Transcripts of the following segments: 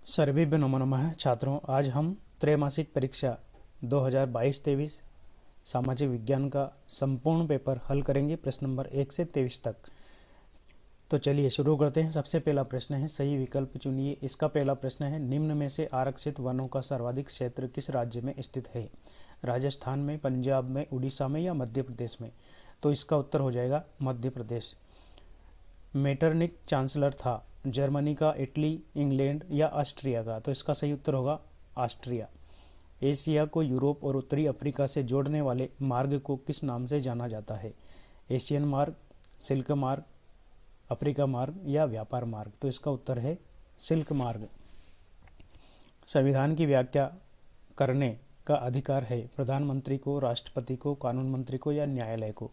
सर्वेभ्यो नमो नमः। छात्रों, आज हम त्रैमासिक परीक्षा 2022-23 सामाजिक विज्ञान का संपूर्ण पेपर हल करेंगे, प्रश्न नंबर 1 से 23 तक। तो चलिए शुरू करते हैं। सबसे पहला प्रश्न है, सही विकल्प चुनिए। इसका पहला प्रश्न है, निम्न में से आरक्षित वनों का सर्वाधिक क्षेत्र किस राज्य में स्थित है? राजस्थान में, पंजाब में, उड़ीसा में या मध्य प्रदेश में? तो इसका उत्तर हो जाएगा मध्य प्रदेश। मेटरनिक चांसलर था जर्मनी का, इटली, इंग्लैंड या ऑस्ट्रिया का? तो इसका सही उत्तर होगा ऑस्ट्रिया। एशिया को यूरोप और उत्तरी अफ्रीका से जोड़ने वाले मार्ग को किस नाम से जाना जाता है? एशियन मार्ग, सिल्क मार्ग, अफ्रीका मार्ग या व्यापार मार्ग? तो इसका उत्तर है सिल्क मार्ग। संविधान की व्याख्या करने का अधिकार है प्रधानमंत्री को, राष्ट्रपति को, कानून मंत्री को या न्यायालय को?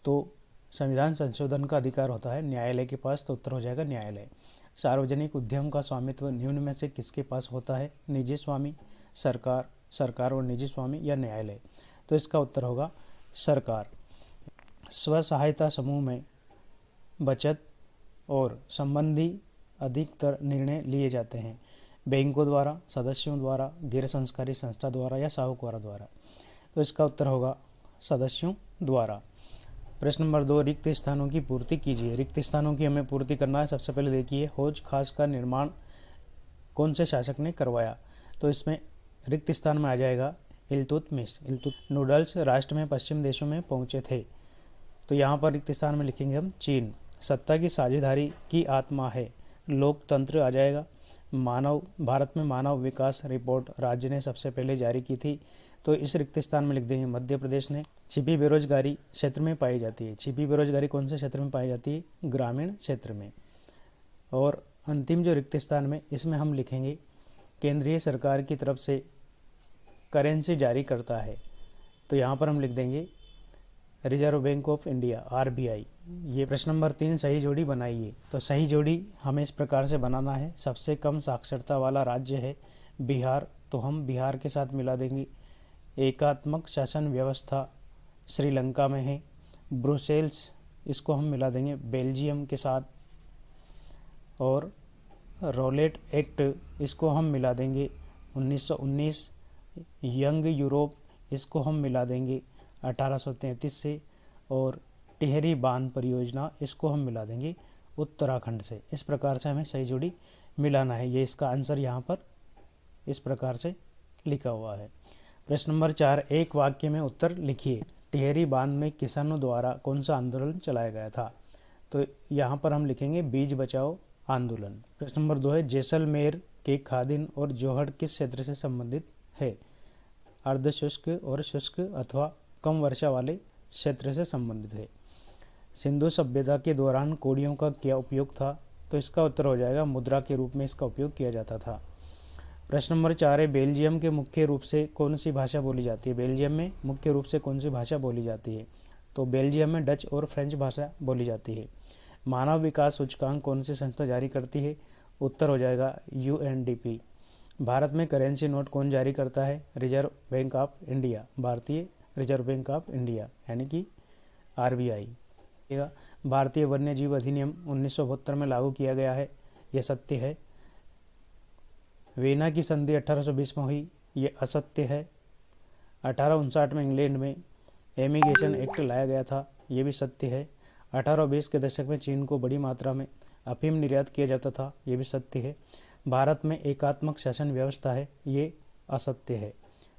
तो संविधान संशोधन का अधिकार होता है न्यायालय के पास, तो उत्तर हो जाएगा न्यायालय। सार्वजनिक उद्यम का स्वामित्व निम्न में से किसके पास होता है? निजी स्वामी, सरकार, सरकार और निजी स्वामी या न्यायालय? तो इसका उत्तर होगा सरकार। स्व सहायता समूह में बचत और संबंधी अधिकतर निर्णय लिए जाते हैं बैंकों द्वारा, सदस्यों द्वारा, गैर संस्कारी संस्था द्वारा या साहूकारों द्वारा? तो इसका उत्तर होगा सदस्यों द्वारा। प्रश्न नंबर 2, रिक्त स्थानों की पूर्ति कीजिए। रिक्त स्थानों की हमें पूर्ति करना है। सबसे पहले देखिए, हौज खास का निर्माण कौन से शासक ने करवाया? तो इसमें रिक्त स्थान में आ जाएगा इल्तुतमिश। नूडल्स राष्ट्र में पश्चिम देशों में पहुंचे थे, तो यहाँ पर रिक्त स्थान में लिखेंगे हम चीन। सत्ता की साझेदारी की आत्मा है, लोकतंत्र आ जाएगा। भारत में मानव विकास रिपोर्ट राज्य ने सबसे पहले जारी की थी, तो इस रिक्त स्थान में लिख देंगे मध्य प्रदेश ने। छिपी बेरोजगारी क्षेत्र में पाई जाती है। छिपी बेरोजगारी कौन से क्षेत्र में पाई जाती है? ग्रामीण क्षेत्र में। और अंतिम जो रिक्त स्थान में, इसमें हम लिखेंगे केंद्रीय सरकार की तरफ से करेंसी जारी करता है, तो यहाँ पर हम लिख देंगे reserve bank of India, RBI. ये प्रश्न नंबर 3, सही जोड़ी बनाइए। तो सही जोड़ी हमें इस प्रकार से बनाना है। सबसे कम साक्षरता वाला राज्य है बिहार, तो हम बिहार के साथ मिला देंगे। एकात्मक शासन व्यवस्था श्रीलंका में है। ब्रुसेल्स, इसको हम मिला देंगे बेल्जियम के साथ। और रोलेट एक्ट, इसको हम मिला देंगे 1919। यंग यूरोप, इसको हम मिला देंगे 1833 से। और टिहरी बांध परियोजना, इसको हम मिला देंगे उत्तराखंड से। इस प्रकार से हमें सही जोड़ी मिलाना है। ये इसका आंसर यहाँ पर इस प्रकार से लिखा हुआ है। प्रश्न नंबर 4, एक वाक्य में उत्तर लिखिए। टिहरी बांध में किसानों द्वारा कौन सा आंदोलन चलाया गया था? तो यहाँ पर हम लिखेंगे बीज बचाओ आंदोलन। प्रश्न नंबर 2 है, जैसलमेर के खादिन और जोहड़ किस क्षेत्र से संबंधित है? अर्धशुष्क और शुष्क अथवा कम वर्षा वाले क्षेत्र से संबंधित है। सिंधु सभ्यता के दौरान कौड़ियों का क्या उपयोग था? तो इसका उत्तर हो जाएगा मुद्रा के रूप में इसका उपयोग किया जाता था। प्रश्न नंबर 4 है, बेल्जियम के मुख्य रूप से कौन सी भाषा बोली जाती है? बेल्जियम में मुख्य रूप से कौन सी भाषा बोली जाती है? तो बेल्जियम में डच और फ्रेंच भाषा बोली जाती है। मानव विकास सूचकांक कौन सी संस्था जारी करती है? उत्तर हो जाएगा यूएनडीपी। भारत में करेंसी नोट कौन जारी करता है? रिजर्व बैंक ऑफ इंडिया, भारतीय रिजर्व बैंक ऑफ इंडिया यानी कि आरबीआई। भारतीय वन्यजीव अधिनियम 1972 में लागू किया गया है, यह सत्य है। वीना की संधि 1820 में हुई, ये असत्य है। 1859 में इंग्लैंड में एमिगेशन एक्ट लाया गया था, ये भी सत्य है। 1820 के दशक में चीन को बड़ी मात्रा में अफीम निर्यात किया जाता था, ये भी सत्य है। भारत में एकात्मक शासन व्यवस्था है, ये असत्य है।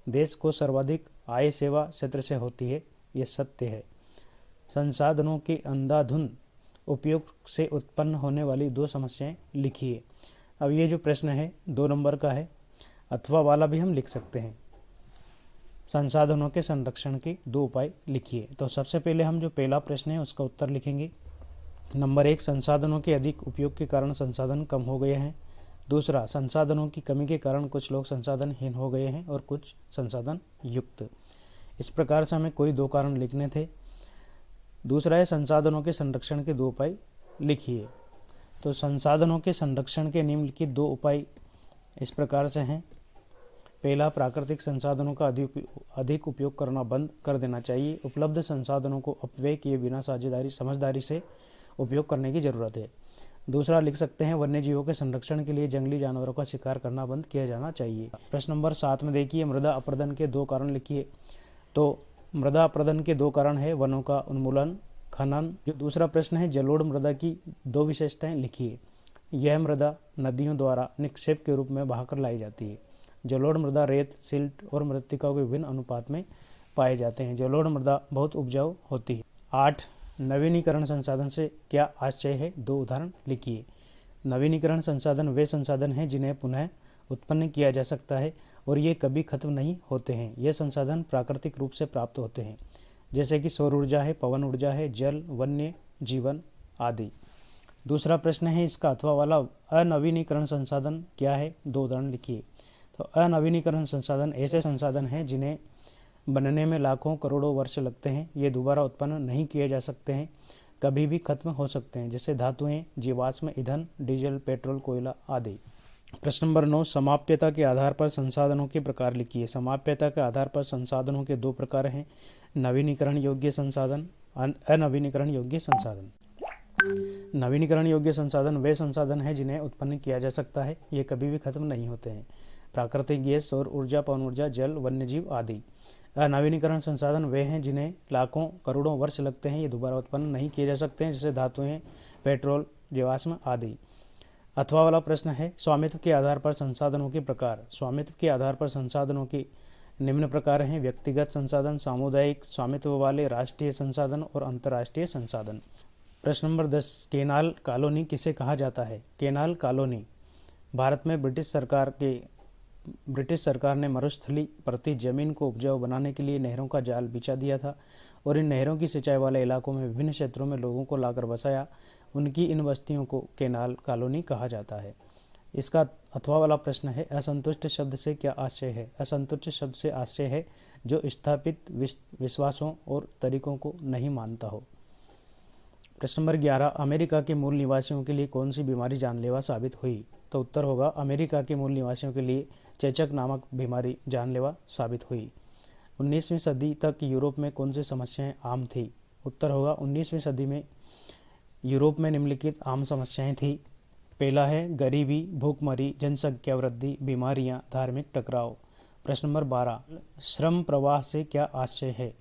देश को सर्वाधिक आय सेवा क्षेत्र से होती है, ये सत्य है। संसाधनों के अंधाधुंध उपयोग से उत्पन्न होने वाली 2 समस्याएं लिखिए। अब ये जो प्रश्न है 2 नंबर का है, अथवा वाला भी हम लिख सकते हैं। संसाधनों के संरक्षण के 2 उपाय लिखिए। तो सबसे पहले हम जो पहला प्रश्न है उसका उत्तर लिखेंगे। नंबर 1, संसाधनों के अधिक उपयोग के कारण संसाधन कम हो गए हैं। दूसरा, संसाधनों की कमी के कारण कुछ लोग संसाधनहीन हो गए हैं और कुछ संसाधन युक्त। इस प्रकार से हमें कोई 2 कारण लिखने थे। दूसरा है, संसाधनों के संरक्षण के 2 उपाय लिखिए। तो संसाधनों के संरक्षण के निम्नलिखित 2 उपाय इस प्रकार से हैं। पहला, प्राकृतिक संसाधनों का अधिक उपयोग करना बंद कर देना चाहिए। उपलब्ध संसाधनों को अपव्यय किए बिना समझदारी से उपयोग करने की जरूरत है। दूसरा लिख सकते हैं वन्य जीवों के संरक्षण के लिए जंगली जानवरों का शिकार करना बंद किया जाना चाहिए। प्रश्न नंबर 7 में देखिए, मृदा अपरदन के 2 कारण लिखिए। तो मृदा अपरदन के 2 कारण है वनों का उन्मूलन, खनन। जो दूसरा प्रश्न है, जलोढ़ मृदा की 2 विशेषताएं लिखिए। यह मृदा नदियों द्वारा निक्षेप के रूप में बहाकर लाई जाती है। जलोढ़ मृदा रेत, सिल्ट और मृत्तिकाओं के विभिन्न अनुपात में पाए जाते हैं। जलोढ़ मृदा बहुत उपजाऊ होती है। 8, नवीनीकरण संसाधन से क्या आशय है? 2 उदाहरण लिखिए। नवीनीकरण संसाधन वे संसाधन हैं जिन्हें पुनः उत्पन्न किया जा सकता है और ये कभी खत्म नहीं होते हैं। ये संसाधन प्राकृतिक रूप से प्राप्त होते हैं, जैसे कि सौर ऊर्जा है, पवन ऊर्जा है, जल, वन्य जीवन आदि। दूसरा प्रश्न है, इसका अथवा वाला अनवीनीकरण संसाधन क्या है? 2 उदाहरण लिखिए। तो अनवीनीकरण संसाधन ऐसे संसाधन हैं जिन्हें बनने में लाखों करोड़ों वर्ष लगते हैं। ये दोबारा उत्पन्न नहीं किए जा सकते हैं, कभी भी खत्म हो सकते हैं, जैसे धातुएं, जीवाश्म ईंधन, डीजल, पेट्रोल, कोयला आदि। प्रश्न नंबर 9, समाप्यता के आधार पर संसाधनों के प्रकार लिखिए। समाप्यता के आधार पर संसाधनों के 2 प्रकार हैं, नवीनीकरण योग्य संसाधन, अनवीनीकरण योग्य संसाधन। नवीनीकरण योग्य संसाधन वे संसाधन हैं जिन्हें उत्पन्न किया जा सकता है, ये कभी भी खत्म नहीं होते हैं, प्राकृतिक गैस, सौर ऊर्जा, पवन ऊर्जा, जल, वन्यजीव आदि। अनवीनीकरण संसाधन वे हैं जिन्हें लाखों करोड़ों वर्ष लगते हैं, ये दोबारा उत्पन्न नहीं किए जा सकते हैं, जैसे धातुएं, पेट्रोल, जीवाश्म आदि। अथवा वाला प्रश्न है, स्वामित्व के आधार पर संसाधनों के प्रकार। स्वामित्व के आधार पर संसाधनों के निम्न प्रकार हैं, व्यक्तिगत संसाधन, सामुदायिक स्वामित्व वाले, राष्ट्रीय संसाधन और अंतर्राष्ट्रीय संसाधन। प्रश्न नंबर 10, केनाल कॉलोनी किसे कहा जाता है? केनाल कॉलोनी भारत में ब्रिटिश सरकार ने मरुस्थली प्रति जमीन को उपजाऊ बनाने के लिए नहरों का जाल बिछा दिया था और इन नहरों की सिंचाई वाले इलाकों में विभिन्न क्षेत्रों में लोगों को लाकर बसाया। उनकी इन बस्तियों को केनाल कॉलोनी कहा जाता है। इसका अथवा वाला प्रश्न है, असंतुष्ट शब्द से क्या आशय है? असंतुष्ट शब्द से आशय है जो स्थापित विश्वासों और तरीकों को नहीं मानता हो। प्रश्न नंबर 11, अमेरिका के मूल निवासियों के लिए कौन सी बीमारी जानलेवा साबित हुई? तो उत्तर होगा, अमेरिका के मूल निवासियों के लिए चेचक नामक बीमारी जानलेवा साबित हुई। 19वीं सदी तक यूरोप में कौन सी समस्याएं आम थी? उत्तर होगा, 19वीं सदी में यूरोप में निम्नलिखित आम समस्याएं थी। पहला है गरीबी, भूखमरी, जनसंख्या वृद्धि, बीमारियां, धार्मिक टकराव। प्रश्न नंबर 12, श्रम प्रवाह से क्या आशय है?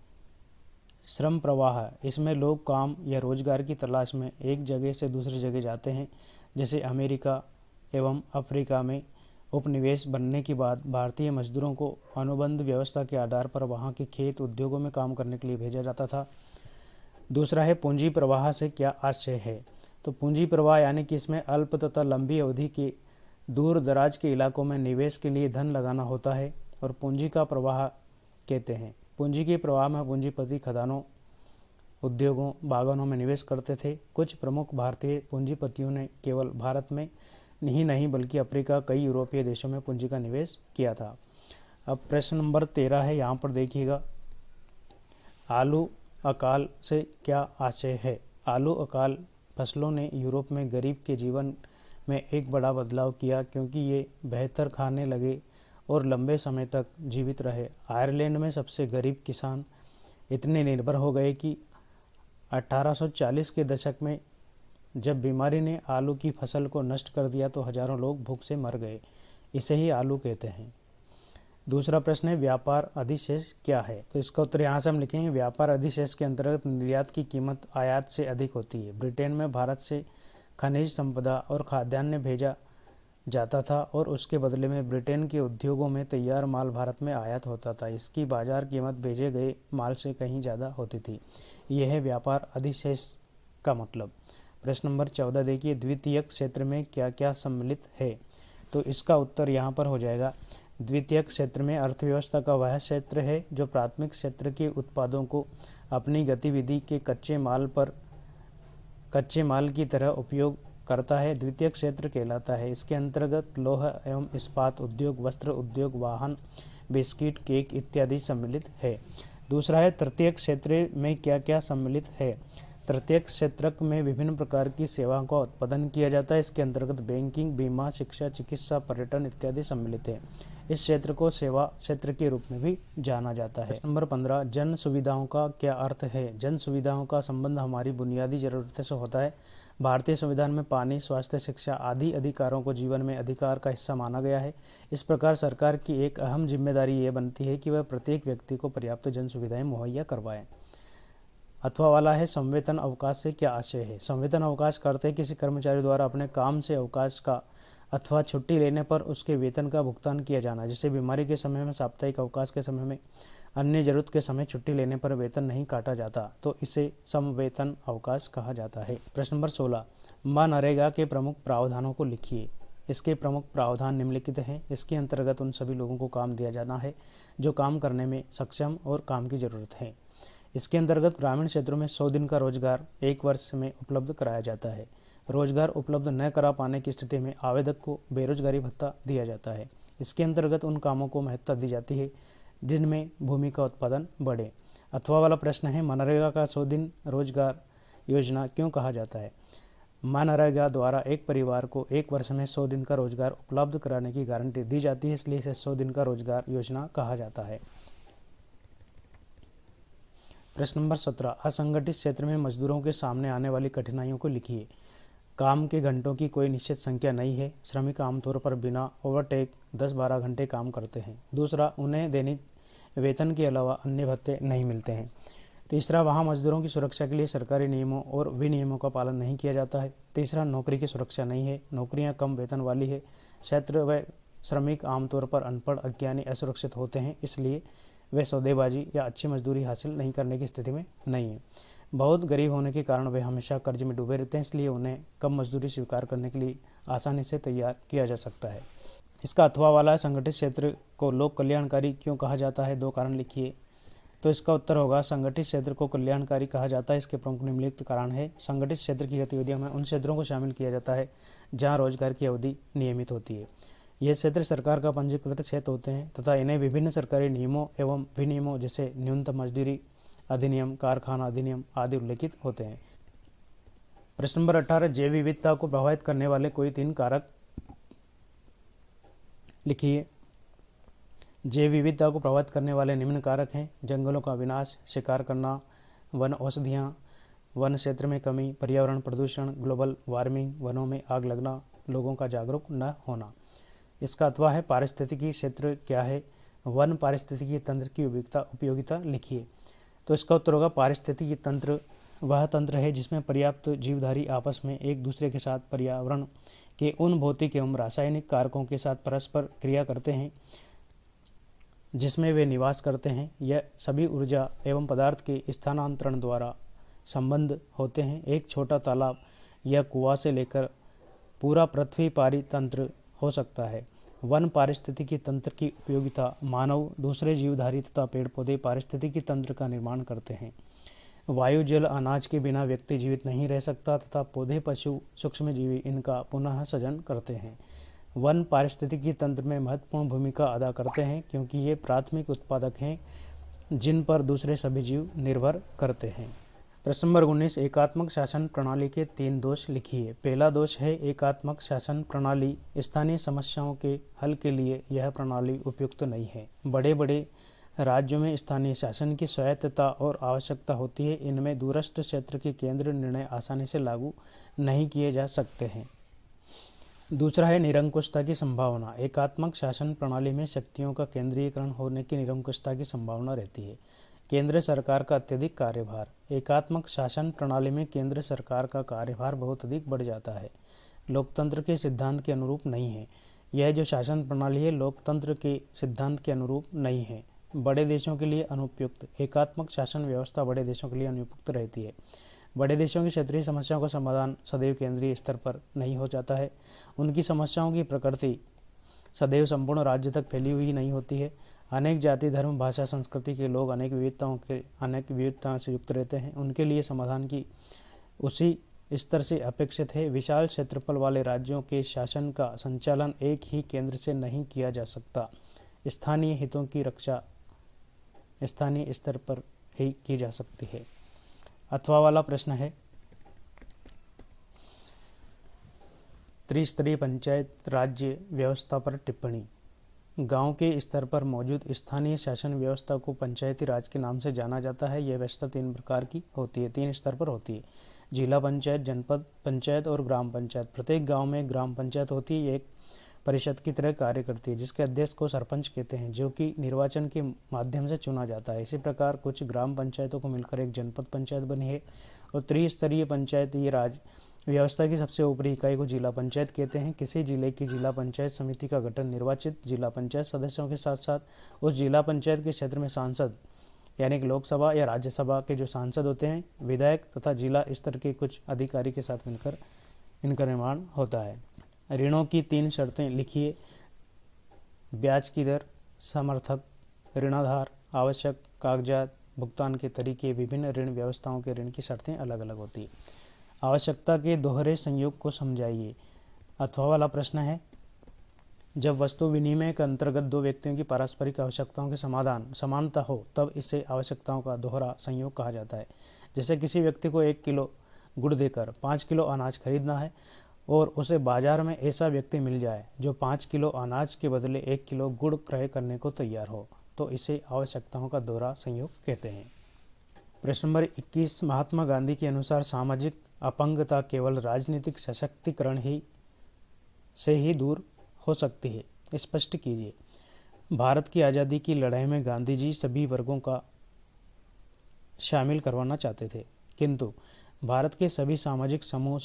श्रम प्रवाह, इसमें लोग काम या रोजगार की तलाश में एक जगह से दूसरी जगह जाते हैं, जैसे अमेरिका एवं अफ्रीका में उपनिवेश बनने के बाद भारतीय मजदूरों को अनुबंध व्यवस्था के आधार पर वहां के खेत उद्योगों में काम करने के लिए भेजा जाता था। दूसरा है पूंजी प्रवाह से क्या आशय है? तो पूंजी प्रवाह यानी कि इसमें अल्प तथा लंबी अवधि के दूर दराज के इलाकों में निवेश के लिए धन लगाना होता है और पूंजी का प्रवाह कहते हैं। पूंजी के प्रवाह में पूंजीपति खदानों, उद्योगों, बागानों में निवेश करते थे। कुछ प्रमुख भारतीय पूंजीपतियों ने केवल भारत में ही नहीं बल्कि अफ्रीका, कई यूरोपीय देशों में पूंजी का निवेश किया था। अब प्रश्न नंबर 13 है, यहाँ पर देखिएगा, आलू अकाल से क्या आशय है? आलू अकाल फसलों ने यूरोप में गरीब के जीवन में एक बड़ा बदलाव किया, क्योंकि ये बेहतर खाने लगे और लंबे समय तक जीवित रहे। आयरलैंड में सबसे गरीब किसान इतने निर्भर हो गए कि 1840 के दशक में जब बीमारी ने आलू की फसल को नष्ट कर दिया तो हजारों लोग भूख से मर गए। इसे ही आलू कहते हैं। दूसरा प्रश्न है, व्यापार अधिशेष क्या है? तो इसका उत्तर यहाँ से हम लिखेंगे, व्यापार अधिशेष के अंतर्गत निर्यात की कीमत आयात से अधिक होती है। ब्रिटेन में भारत से खनिज संपदा और खाद्यान्न भेजा जाता था और उसके बदले में ब्रिटेन के उद्योगों में तैयार माल भारत में आयात होता था। इसकी बाजार कीमत भेजे गए माल से कहीं ज़्यादा होती थी। यह है व्यापार अधिशेष का मतलब। प्रश्न नंबर 14 देखिए, द्वितीयक क्षेत्र में क्या क्या सम्मिलित है? तो इसका उत्तर यहाँ पर हो जाएगा, द्वितीयक क्षेत्र में अर्थव्यवस्था का वह क्षेत्र है जो प्राथमिक क्षेत्र के उत्पादों को अपनी गतिविधि के कच्चे माल की तरह उपयोग करता है, द्वितीयक क्षेत्र कहलाता है। इसके अंतर्गत लौह एवं इस्पात उद्योग, वस्त्र उद्योग, वाहन, बिस्किट, केक इत्यादि सम्मिलित है। दूसरा है, तृतीयक क्षेत्र में क्या क्या सम्मिलित है? तृतीयक क्षेत्र में विभिन्न प्रकार की सेवाओं का उत्पादन किया जाता है। इसके अंतर्गत बैंकिंग, बीमा, शिक्षा, चिकित्सा, पर्यटन इत्यादि सम्मिलित है। इस क्षेत्र को सेवा क्षेत्र के रूप में भी जाना जाता है। नंबर 15, जन सुविधाओं का क्या अर्थ है? जन सुविधाओं का संबंध हमारी बुनियादी जरूरतों से होता है। भारतीय संविधान में पानी, स्वास्थ्य, शिक्षा आदि अधिकारों को जीवन में अधिकार का हिस्सा माना गया है। इस प्रकार सरकार की एक अहम जिम्मेदारी ये बनती है कि वह प्रत्येक व्यक्ति को पर्याप्त जन सुविधाएं मुहैया करवाएं। अथवा वाला है संवेतन अवकाश से क्या आशय है। संवेतन अवकाश करते हैं किसी कर्मचारी द्वारा अपने काम से अवकाश का अथवा छुट्टी लेने पर उसके वेतन का भुगतान किया जाना। जैसे बीमारी के समय में, साप्ताहिक अवकाश के समय में, अन्य जरूरत के समय छुट्टी लेने पर वेतन नहीं काटा जाता तो इसे समवेतन अवकाश कहा जाता है। प्रश्न नंबर 16, मनरेगा के प्रमुख प्रावधानों को लिखिए। इसके प्रमुख प्रावधान निम्नलिखित हैं। इसके अंतर्गत उन सभी लोगों को काम दिया जाना है जो काम करने में सक्षम और काम की जरूरत है। इसके अंतर्गत ग्रामीण क्षेत्रों में 100 दिन का रोजगार 1 वर्ष में उपलब्ध कराया जाता है। रोजगार उपलब्ध न करा पाने की स्थिति में आवेदक को बेरोजगारी भत्ता दिया जाता है। इसके अंतर्गत उन कामों को महत्ता दी जाती है जिनमें भूमि का उत्पादन बढ़े। अथवा वाला प्रश्न है, मनरेगा का 100 दिन रोजगार योजना क्यों कहा जाता है। मनरेगा द्वारा एक परिवार को 1 वर्ष में 100 दिन का रोजगार उपलब्ध कराने की गारंटी दी जाती है, इसलिए इसे 100 दिन का रोजगार योजना कहा जाता है। प्रश्न नंबर 17, असंगठित क्षेत्र में मजदूरों के सामने आने वाली कठिनाइयों को लिखिए। काम के घंटों की कोई निश्चित संख्या नहीं है। श्रमिक आमतौर पर बिना ओवरटेक 10-12 घंटे काम करते हैं। दूसरा, उन्हें दैनिक वेतन के अलावा अन्य भत्ते नहीं मिलते हैं। तीसरा, वहाँ मजदूरों की सुरक्षा के लिए सरकारी नियमों और विनियमों का पालन नहीं किया जाता है। तीसरा, नौकरी की सुरक्षा नहीं है, नौकरियाँ कम वेतन वाली है। क्षेत्र व श्रमिक आमतौर पर अनपढ़, अज्ञानी, असुरक्षित होते हैं, इसलिए वे सौदेबाजी या अच्छी मजदूरी हासिल नहीं करने की स्थिति में नहीं है। बहुत गरीब होने के कारण वे हमेशा कर्ज में डूबे रहते हैं, इसलिए उन्हें कम मजदूरी स्वीकार करने के लिए आसानी से तैयार किया जा सकता है। इसका अथवा वाला है, संगठित क्षेत्र को लोक कल्याणकारी क्यों कहा जाता है। 2 कारण लिखिए। तो इसका उत्तर होगा, संगठित क्षेत्र को कल्याणकारी कहा जाता है। इसके प्रमुख निम्नलिखित कारण है। संगठित क्षेत्र की गतिविधियों में उन क्षेत्रों को शामिल किया जाता है जहाँ रोजगार की अवधि नियमित होती है। ये क्षेत्र सरकार का पंजीकृत क्षेत्र होते हैं तथा इन्हें विभिन्न सरकारी नियमों एवं विनियमों जैसे न्यूनतम मजदूरी अधिनियम, कारखाना अधिनियम आदि उल्लेखित होते हैं। प्रश्न नंबर 18, जैव विविधता को प्रभावित करने वाले कोई 3 कारक लिखिए। जैव विविधता को प्रभावित करने वाले निम्न कारक हैं: जंगलों का विनाश, शिकार करना, वन औषधियाँ, वन क्षेत्र में कमी, पर्यावरण प्रदूषण, ग्लोबल वार्मिंग, वनों में आग लगना, लोगों का जागरूक न होना। इसका अथवा है, पारिस्थितिकी क्षेत्र क्या है। वन पारिस्थितिकी तंत्र की उपयोगिता लिखिए। तो इसका उत्तर होगा, पारिस्थितिकी तंत्र वह तंत्र है जिसमें पर्याप्त जीवधारी आपस में एक दूसरे के साथ पर्यावरण के उन भौतिक एवं रासायनिक कारकों के साथ परस्पर क्रिया करते हैं जिसमें वे निवास करते हैं। यह सभी ऊर्जा एवं पदार्थ के स्थानांतरण द्वारा संबंध होते हैं। एक छोटा तालाब या कुआं से लेकर पूरा पृथ्वी पारितंत्र हो सकता है। वन पारिस्थितिकी तंत्र की उपयोगिता, मानव, दूसरे जीवधारी तथा पेड़ पौधे पारिस्थितिकी तंत्र का निर्माण करते हैं। वायु, जल, अनाज के बिना व्यक्ति जीवित नहीं रह सकता तथा पौधे, पशु, सूक्ष्मजीवी इनका पुनः सृजन करते हैं। वन पारिस्थितिकी तंत्र में महत्वपूर्ण भूमिका अदा करते हैं क्योंकि ये प्राथमिक उत्पादक हैं जिन पर दूसरे सभी जीव निर्भर करते हैं। प्रश्न नंबर 19, एकात्मक शासन प्रणाली के 3 दोष लिखिए। पहला दोष है, एकात्मक शासन प्रणाली स्थानीय समस्याओं के हल के लिए यह प्रणाली उपयुक्त नहीं है। बड़े बड़े राज्यों में स्थानीय शासन की स्वायत्तता और आवश्यकता होती है। इनमें दूरस्थ क्षेत्र के केंद्र निर्णय आसानी से लागू नहीं किए जा सकते हैं। दूसरा है, निरंकुशता की संभावना। एकात्मक शासन प्रणाली में शक्तियों का केंद्रीयकरण होने की निरंकुशता की संभावना रहती है। केंद्र सरकार का अत्यधिक कार्यभार। एकात्मक शासन प्रणाली में केंद्र सरकार का कार्यभार बहुत अधिक बढ़ जाता है। लोकतंत्र के सिद्धांत के अनुरूप नहीं है। यह जो शासन प्रणाली है लोकतंत्र के सिद्धांत के अनुरूप नहीं है। बड़े देशों के लिए अनुपयुक्त। एकात्मक शासन व्यवस्था बड़े देशों के लिए अनुपयुक्त रहती है। बड़े देशों की क्षेत्रीय समस्याओं का समाधान सदैव केंद्रीय स्तर पर नहीं हो जाता है। उनकी समस्याओं की प्रकृति सदैव संपूर्ण राज्य तक फैली हुई नहीं होती है। अनेक जाति, धर्म, भाषा, संस्कृति के लोग अनेक विविधताओं से युक्त रहते हैं। उनके लिए समाधान की उसी स्तर से अपेक्षित है। विशाल क्षेत्रफल वाले राज्यों के शासन का संचालन एक ही केंद्र से नहीं किया जा सकता। स्थानीय हितों की रक्षा स्थानीय स्तर पर ही की जा सकती है। अथवा वाला प्रश्न है, त्रिस्तरीय पंचायत राज्य व्यवस्था पर टिप्पणी। गांव के स्तर पर मौजूद स्थानीय शासन व्यवस्था को पंचायती राज के नाम से जाना जाता है। यह व्यवस्था 3 प्रकार की होती है, 3 स्तर पर होती है। जिला पंचायत, जनपद पंचायत और ग्राम पंचायत। प्रत्येक गांव में एक ग्राम पंचायत होती है, एक परिषद की तरह कार्य करती है, जिसके अध्यक्ष को सरपंच कहते हैं, जो कि निर्वाचन के माध्यम से चुना जाता है। इसी प्रकार कुछ ग्राम पंचायतों को मिलकर एक जनपद पंचायत बनी है। और त्रिस्तरीय पंचायती राज व्यवस्था की सबसे ऊपरी इकाई को जिला पंचायत कहते हैं। किसी जिले की जिला पंचायत समिति का गठन निर्वाचित जिला पंचायत सदस्यों के साथ साथ उस जिला पंचायत के क्षेत्र में सांसद यानी कि लोकसभा या राज्यसभा के जो सांसद होते हैं, विधायक तथा जिला स्तर के कुछ अधिकारी के साथ मिलकर इनका निर्माण होता है। ऋणों की 3 शर्तें लिखिए। ब्याज की दर, समर्थक, ऋणाधार, आवश्यक कागजात, भुगतान के तरीके। विभिन्न ऋण व्यवस्थाओं के ऋण की शर्तें अलग अलग होती है। आवश्यकता के दोहरे संयोग को समझाइए। अथवा वाला प्रश्न है, जब वस्तु विनिमय के अंतर्गत 2 व्यक्तियों की पारस्परिक आवश्यकताओं के समाधान समानता हो तब इसे आवश्यकताओं का दोहरा संयोग कहा जाता है। जैसे किसी व्यक्ति को 1 किलो गुड़ देकर 5 किलो अनाज खरीदना है और उसे बाजार में ऐसा व्यक्ति मिल जाए जो 5 किलो अनाज के बदले 1 किलो गुड़ क्रय करने को तैयार हो, तो इसे आवश्यकताओं का दोहरा संयोग कहते हैं। प्रश्न नंबर 21, महात्मा गांधी के अनुसार सामाजिक अपंगता केवल राजनीतिक सशक्तिकरण से ही दूर हो सकती है, स्पष्ट कीजिए। भारत की आज़ादी की लड़ाई में गांधी जी सभी वर्गों का शामिल करवाना चाहते थे, किंतु भारत के सभी सामाजिक समूह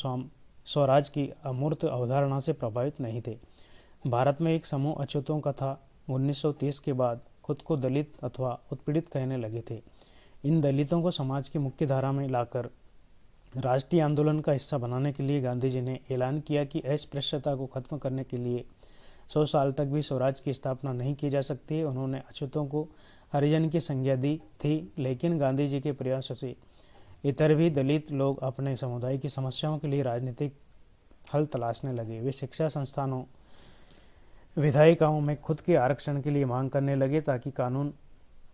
स्वराज की अमूर्त अवधारणा से प्रभावित नहीं थे। भारत में एक समूह अछूतों का था। 1930 के बाद खुद को दलित अथवा उत्पीड़ित कहने लगे थे। इन दलितों को समाज की मुख्य धारा में लाकर राष्ट्रीय आंदोलन का हिस्सा बनाने के लिए गांधी जी ने ऐलान किया कि अस्पृश्यता को खत्म करने के लिए 100 साल तक भी स्वराज की स्थापना नहीं की जा सकती। उन्होंने अछूतों को हरिजन की संज्ञा दी थी, लेकिन गांधी जी के प्रयासों से इतर भी दलित लोग अपने समुदाय की समस्याओं के लिए राजनीतिक हल तलाशने लगे। वे शिक्षा संस्थानों, विधायिकाओं में खुद के आरक्षण के लिए मांग करने लगे ताकि कानून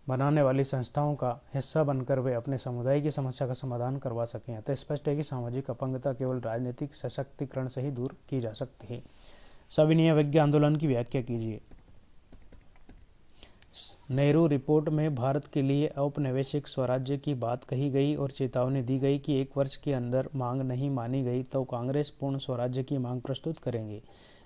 बनाने वाली संस्थाओं का हिस्सा बनकर वे अपने समुदाय की समस्या का समाधान करवा सकें। अतः स्पष्ट है कि सामाजिक अपंगता केवल राजनीतिक सशक्तिकरण से ही दूर की जा सकती है। सविनय अवज्ञा आंदोलन की व्याख्या कीजिए। नेहरू रिपोर्ट में भारत के लिए औपनिवेशिक स्वराज्य की बात कही गई और चेतावनी दी गई कि 1 वर्ष के अंदर मांग नहीं मानी गई तो कांग्रेस पूर्ण स्वराज्य की मांग प्रस्तुत करेंगे,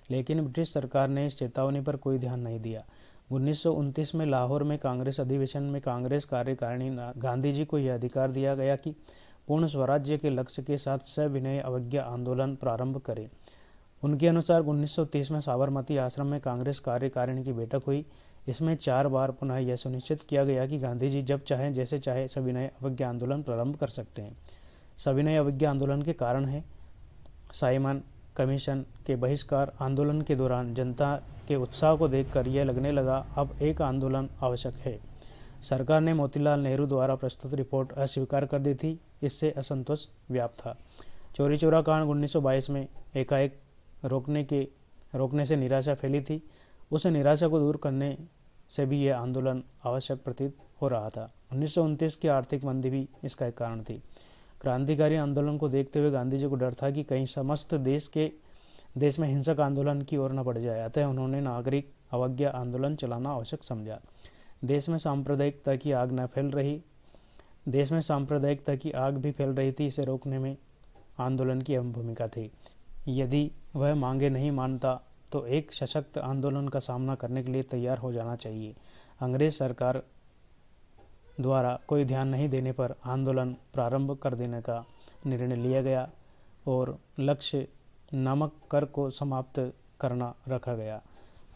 लेकिन ब्रिटिश सरकार ने इस चेतावनी पर कोई ध्यान नहीं दिया। 1929 में लाहौर में कांग्रेस अधिवेशन में कांग्रेस कार्यकारिणी गांधी जी को यह अधिकार दिया गया कि पूर्ण स्वराज्य के लक्ष्य के साथ सविनय अवज्ञा आंदोलन प्रारंभ करें। उनके अनुसार 1930 में साबरमती आश्रम में कांग्रेस कार्यकारिणी की बैठक हुई। इसमें 4 बार पुनः यह सुनिश्चित किया गया कि गांधी जी जब चाहे जैसे चाहे सविनय अवज्ञा आंदोलन प्रारंभ कर सकते हैं। सविनय अवज्ञा आंदोलन के कारण है साइमन कमीशन के बहिष्कार। आंदोलन के दौरान जनता के उत्साह को देखकर यह लगने लगा अब एक आंदोलन आवश्यक है। सरकार ने मोतीलाल नेहरू द्वारा प्रस्तुत रिपोर्ट अस्वीकार कर दी थी। इससे असंतोष व्याप्त था। चौरी चौरा कांड 1922 में एकाएक रोकने से निराशा फैली थी। उस निराशा को दूर करने से भी यह आंदोलन आवश्यक प्रतीत हो रहा था। 1929 की आर्थिक मंदी भी इसका एक कारण थी। क्रांतिकारी आंदोलन को देखते हुए गांधी जी को डर था कि कहीं समस्त देश में हिंसक आंदोलन की ओर न बढ़ जाए। अतः उन्होंने नागरिक अवज्ञा आंदोलन चलाना आवश्यक समझा। देश में सांप्रदायिकता की आग भी फैल रही थी। इसे रोकने में आंदोलन की अहम भूमिका थी। यदि वह मांगे नहीं मानता तो एक सशक्त आंदोलन का सामना करने के लिए तैयार हो जाना चाहिए। अंग्रेज सरकार द्वारा कोई ध्यान नहीं देने पर आंदोलन प्रारंभ कर देने का निर्णय लिया गया और लक्ष्य नमक कर को समाप्त करना रखा गया।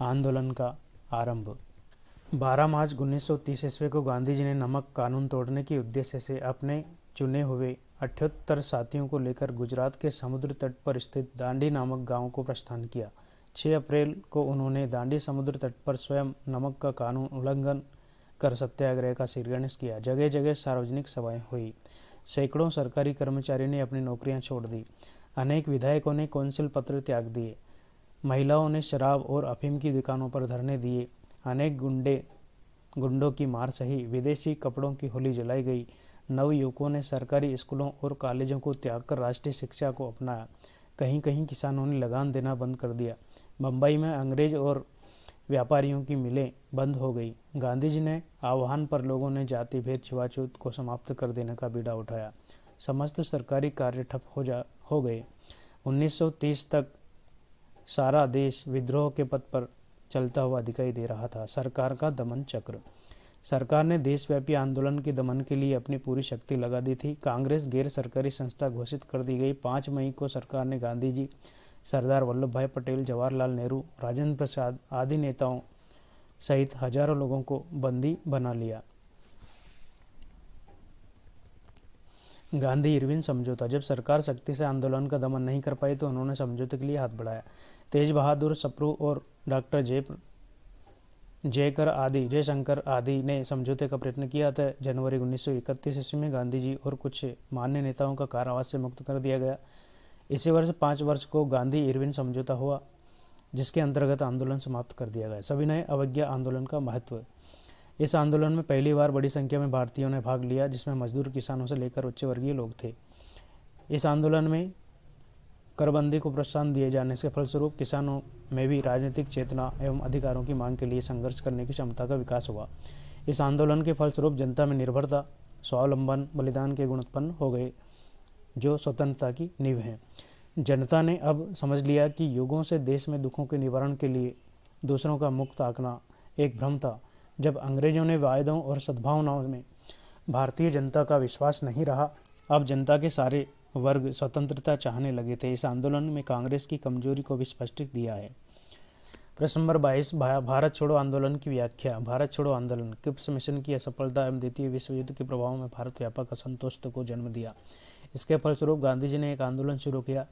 आंदोलन का आरंभ 12 मार्च 1930 ईस्वी को गांधी जी ने नमक कानून तोड़ने के उद्देश्य से अपने चुने हुए 78 साथियों को लेकर गुजरात के समुद्र तट पर स्थित दांडी नामक गांव को प्रस्थान किया। 6 अप्रैल को उन्होंने दांडी समुद्र तट पर स्वयं नमक का कानून उल्लंघन कर सत्याग्रह का शीर्षक किया। जगह जगह सार्वजनिक सभाएं हुई। सैकड़ों सरकारी कर्मचारियों ने अपनी नौकरियां छोड़ दी। अनेक विधायकों ने कौंसिल पत्र त्याग दिए। महिलाओं ने शराब और अफीम की दुकानों पर धरने दिए। अनेक गुंडों की मार सही। विदेशी कपड़ों की होली जलाई गई। नवयुवकों ने सरकारी स्कूलों और कॉलेजों को त्याग कर राष्ट्रीय शिक्षा को अपनाया। कहीं कहीं किसानों ने लगान देना बंद कर दिया। बम्बई में अंग्रेज और व्यापारियों की मिलें बंद हो गई। गांधी जी ने आह्वान पर लोगों ने जाति भेद छुआछूत को समाप्त कर देने का बीड़ा उठाया। समस्त सरकारी कार्य ठप हो गए। 1930 तक सारा देश विद्रोह के पथ पर चलता हुआ दिखाई दे रहा था। सरकार का दमन चक्र। सरकार ने देशव्यापी आंदोलन के दमन के लिए अपनी पूरी शक्ति लगा दी थी। कांग्रेस गैर सरकारी संस्था घोषित कर दी गई। 5 मई को सरकार ने गांधी जी, सरदार वल्लभ भाई पटेल, जवाहरलाल नेहरू, राजेंद्र प्रसाद आदि नेताओं सहित हजारों लोगों को बंदी बना लिया। गांधी इरविन समझौता। जब सरकार शक्ति से आंदोलन का दमन नहीं कर पाई तो उन्होंने समझौते के लिए हाथ बढ़ाया। तेज बहादुर सप्रू और डॉक्टर जयशंकर आदि ने समझौते का प्रयत्न किया था। जनवरी 1931 ईस्वी में गांधी जी और कुछ मान्य नेताओं का कारावास से मुक्त कर दिया गया। इसी वर्ष 5 वर्ष को गांधी इरविन समझौता हुआ, जिसके अंतर्गत आंदोलन समाप्त कर दिया गया। सविनय अवज्ञा आंदोलन का महत्व। इस आंदोलन में पहली बार बड़ी संख्या में भारतीयों ने भाग लिया, जिसमें मजदूर, किसानों से लेकर उच्च वर्गीय लोग थे। इस आंदोलन में करबंदी को प्रोत्साहन दिए जाने के फलस्वरूप किसानों में भी राजनीतिक चेतना एवं अधिकारों की मांग के लिए संघर्ष करने की क्षमता का विकास हुआ। इस आंदोलन के फलस्वरूप जनता में निर्भरता, स्वावलंबन, बलिदान के गुण उत्पन्न हो गए, जो स्वतंत्रता की नींव हैं। जनता ने अब समझ लिया कि युगों से देश में दुखों के निवारण के लिए दूसरों का मुक्त आंकना एक भ्रम था। जब अंग्रेजों ने वायदों और सद्भावनाओं में भारतीय जनता का विश्वास नहीं रहा, अब जनता के सारे वर्ग स्वतंत्रता चाहने लगे थे। इस आंदोलन में कांग्रेस की कमजोरी को भी स्पष्ट दिया है। प्रश्न नंबर 22, भारत छोड़ो आंदोलन की व्याख्या। भारत छोड़ो आंदोलन क्रिप्स मिशन की असफलता एवं द्वितीय विश्व युद्ध के प्रभाव में भारत व्यापक असंतोष को जन्म दिया। इसके फलस्वरूप गांधी जी ने एक आंदोलन शुरू किया,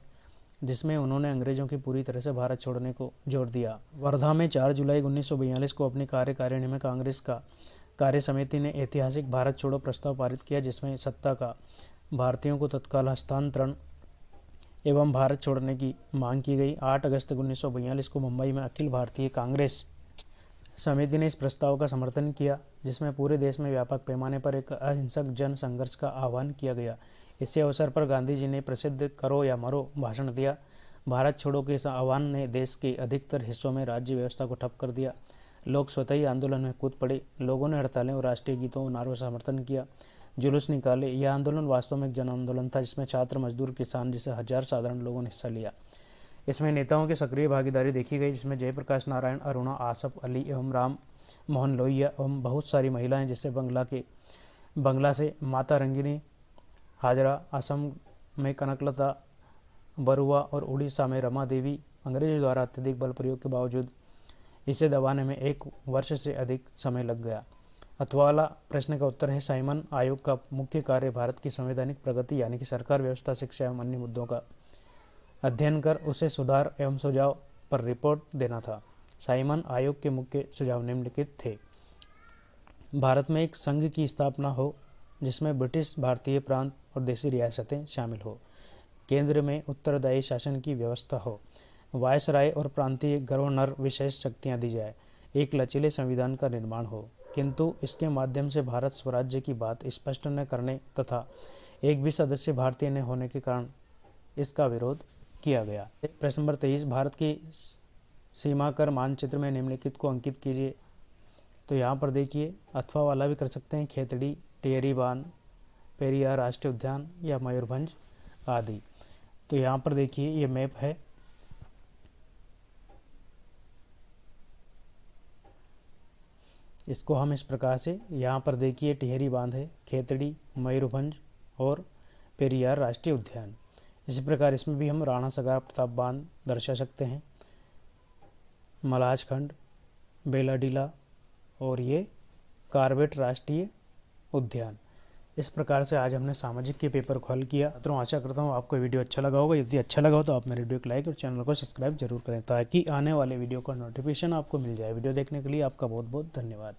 जिसमें उन्होंने अंग्रेजों की पूरी तरह से भारत छोड़ने को जोर दिया। वर्धा में 4 जुलाई 1942 को अपनी कार्यकारिणी में कांग्रेस का कार्य समिति ने ऐतिहासिक भारत छोड़ो प्रस्ताव पारित किया, जिसमें सत्ता का भारतीयों को तत्काल हस्तांतरण एवं भारत छोड़ने की मांग की गई। 8 अगस्त 1942 को मुंबई में अखिल भारतीय कांग्रेस समिति ने इस प्रस्ताव का समर्थन किया, जिसमें पूरे देश में व्यापक पैमाने पर एक अहिंसक जन संघर्ष का आह्वान किया गया। इसी अवसर पर गांधी जी ने प्रसिद्ध करो या मरो भाषण दिया। भारत छोड़ो के इस आह्वान ने देश के अधिकतर हिस्सों में राज्य व्यवस्था को ठप कर दिया। लोग स्वतः ही आंदोलन में कूद पड़े। लोगों ने हड़तालें और राष्ट्रीय गीतों और नारों का समर्थन किया, जुलूस निकाले। यह आंदोलन वास्तव में एक जन आंदोलन था, जिसमें छात्र, मजदूर, किसान जैसे 1000 साधारण लोगों ने हिस्सा लिया। इसमें नेताओं की सक्रिय भागीदारी देखी गई, जिसमें जयप्रकाश नारायण, अरुणा, आसफ अली एवं राम मोहन लोहिया एवं बहुत सारी महिलाएं, जैसे बंगला से माता रंगिनी हाजरा, असम में कनकलता बरुआ और उड़ीसा में रमा देवी। अंग्रेजों द्वारा अत्यधिक बल प्रयोग के बावजूद इसे दबाने में 1 वर्ष से अधिक समय लग गया। अथवा वाला प्रश्न का उत्तर है, साइमन आयोग का मुख्य कार्य भारत की संवैधानिक प्रगति यानी कि सरकार व्यवस्था, शिक्षा एवं अन्य मुद्दों का अध्ययन कर उसे सुधार एवं सुझाव पर रिपोर्ट देना था। साइमन आयोग के मुख्य सुझाव निम्नलिखित थे। भारत में एक संघ की स्थापना हो, जिसमें ब्रिटिश, भारतीय प्रांत और देशी रियासतें शामिल हो। केंद्र में उत्तरदायी शासन की व्यवस्था हो। वायसराय और प्रांतीय गवर्नर विशेष शक्तियां दी जाए। एक लचीले संविधान का निर्माण हो, किंतु इसके माध्यम से भारत स्वराज्य की बात स्पष्ट न करने तथा एक भी सदस्य भारतीय न होने के कारण इसका विरोध किया गया। प्रश्न नंबर 23, भारत की सीमा कर मानचित्र में निम्नलिखित को अंकित कीजिए। तो यहाँ पर देखिए, अथवा वाला भी कर सकते हैं, खेतड़ी, टिहरी बांध, पेरियार राष्ट्रीय उद्यान या मयूरभंज आदि। तो यहाँ पर देखिए ये मैप है। इसको हम इस प्रकार से, यहाँ पर देखिए टिहरी बांध है, खेतड़ी, मयूरभंज और पेरियार राष्ट्रीय उद्यान। इसी प्रकार इसमें भी हम राणा सगार प्रताप बांध दर्शा सकते हैं, मलाजखंड, बेलाडीला और ये कार्बेट राष्ट्रीय उद्यान। इस प्रकार से आज हमने सामाजिक के पेपर को हल किया। तो आशा करता हूँ आपको वीडियो अच्छा लगा होगा। यदि अच्छा लगा हो तो आप मेरे वीडियो को लाइक और चैनल को सब्सक्राइब जरूर करें, ताकि आने वाले वीडियो का नोटिफिकेशन आपको मिल जाए। वीडियो देखने के लिए आपका बहुत बहुत धन्यवाद।